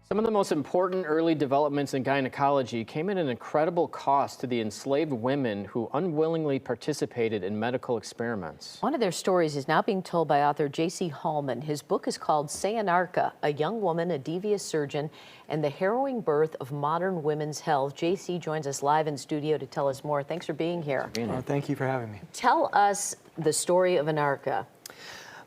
Some of the most important early developments in gynecology came at an incredible cost to the enslaved women who unwillingly participated in medical experiments. One of their stories is now being told by author J.C. Hallman. His book is called Sayonarka, A Young Woman, a Devious Surgeon, and the Harrowing Birth of Modern Women's Health. J.C. joins us live in studio to tell us more. Thanks for being here. Thank you for having me. Tell us the story of Anarcha.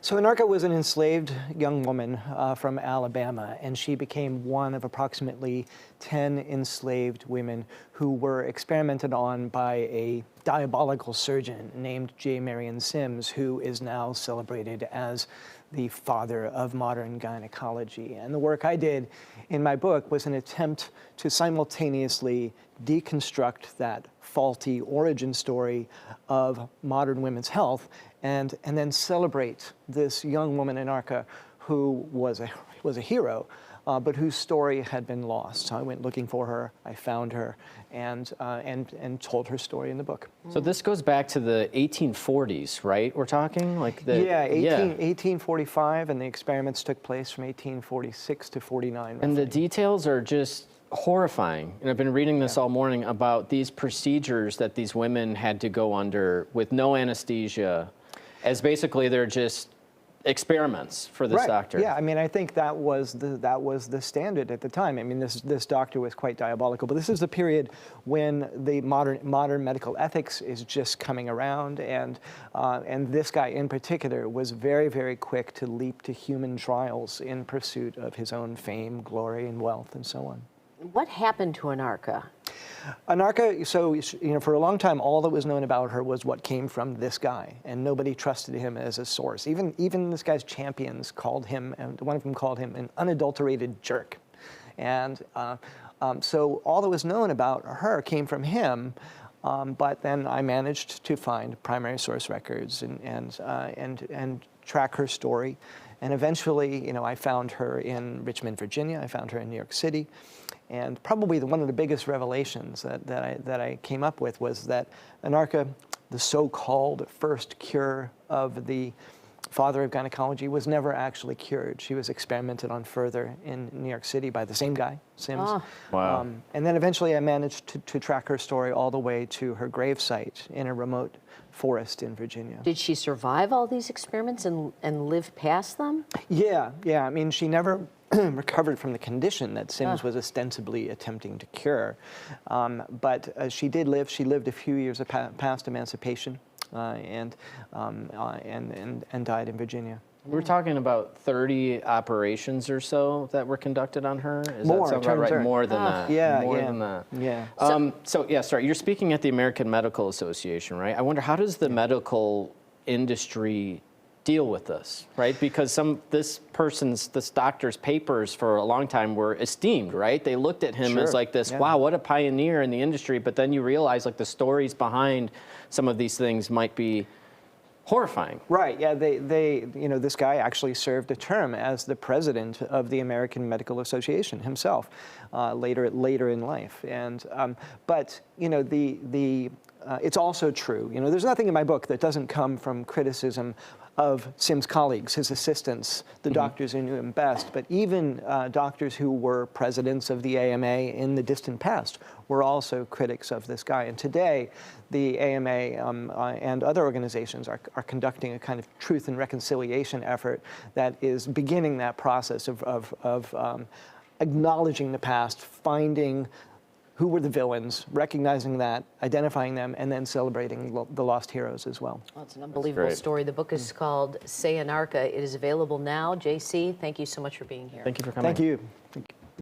So Anarcha was an enslaved young woman from Alabama, and she became one of approximately 10 enslaved women who were experimented on by a diabolical surgeon named J. Marion Sims, who is now celebrated as the father of modern gynecology. And the work I did in my book was an attempt to simultaneously deconstruct that faulty origin story of modern women's health and then celebrate this young woman, Anarcha, who was a hero, but whose story had been lost. So I went looking for her, I found her, and told her story in the book. So this goes back to the 1840s, right? We're talking like the 1845, and the experiments took place from 1846 to 49. And the details are just horrifying. And I've been reading this all morning about these procedures that these women had to go under with no anesthesia, as basically they're just experiments for this doctor. Yeah, I mean, I think that was the standard at the time. I mean, this doctor was quite diabolical. But this is the period when the modern medical ethics is just coming around, and this guy in particular was very, very quick to leap to human trials in pursuit of his own fame, glory, and wealth, and so on. What happened to Anarcha? Anarcha, so, you know, for a long time, all that was known about her was what came from this guy, and nobody trusted him as a source. Even this guy's champions called him, and one of them called him an unadulterated jerk. And so all that was known about her came from him, but then I managed to find primary source records and track her story. And eventually, you know, I found her in Richmond, Virginia. I found her in New York City. And probably one of the biggest revelations that I came up with was that Anarcha, the so-called first cure of the father of gynecology, was never actually cured. She was experimented on further in New York City by the same guy, Sims. Oh. Wow. And then eventually I managed to track her story all the way to her gravesite in a remote forest in Virginia. Did she survive all these experiments and live past them? Yeah. I mean, she never recovered from the condition that Sims was ostensibly attempting to cure. But she did live. She lived a few years past emancipation and died in Virginia. We're talking about 30 operations or so that were conducted on her? Is More, that sound about right? More than that. Yeah, More than that. Yeah. Sorry, you're speaking at the American Medical Association, right? I wonder, how does the medical industry deal with this, right? Because this doctor's papers for a long time were esteemed, right? They looked at him as like this, wow, what a pioneer in the industry, but then you realize like the stories behind some of these things might be horrifying. Right, yeah, you know, this guy actually served a term as the president of the American Medical Association himself later in life. And, but, you know, it's also true, you know, there's nothing in my book that doesn't come from criticism of Sims' colleagues, his assistants, the doctors who knew him best, but even doctors who were presidents of the AMA in the distant past were also critics of this guy. And today, the AMA and other organizations are conducting a kind of truth and reconciliation effort that is beginning that process of acknowledging the past, finding who were the villains, recognizing that, identifying them, and then celebrating the lost heroes as well. Well, it's an unbelievable story. The book is called Sayonarka. It is available now. JC, thank you so much for being here. Thank you for coming. Thank you.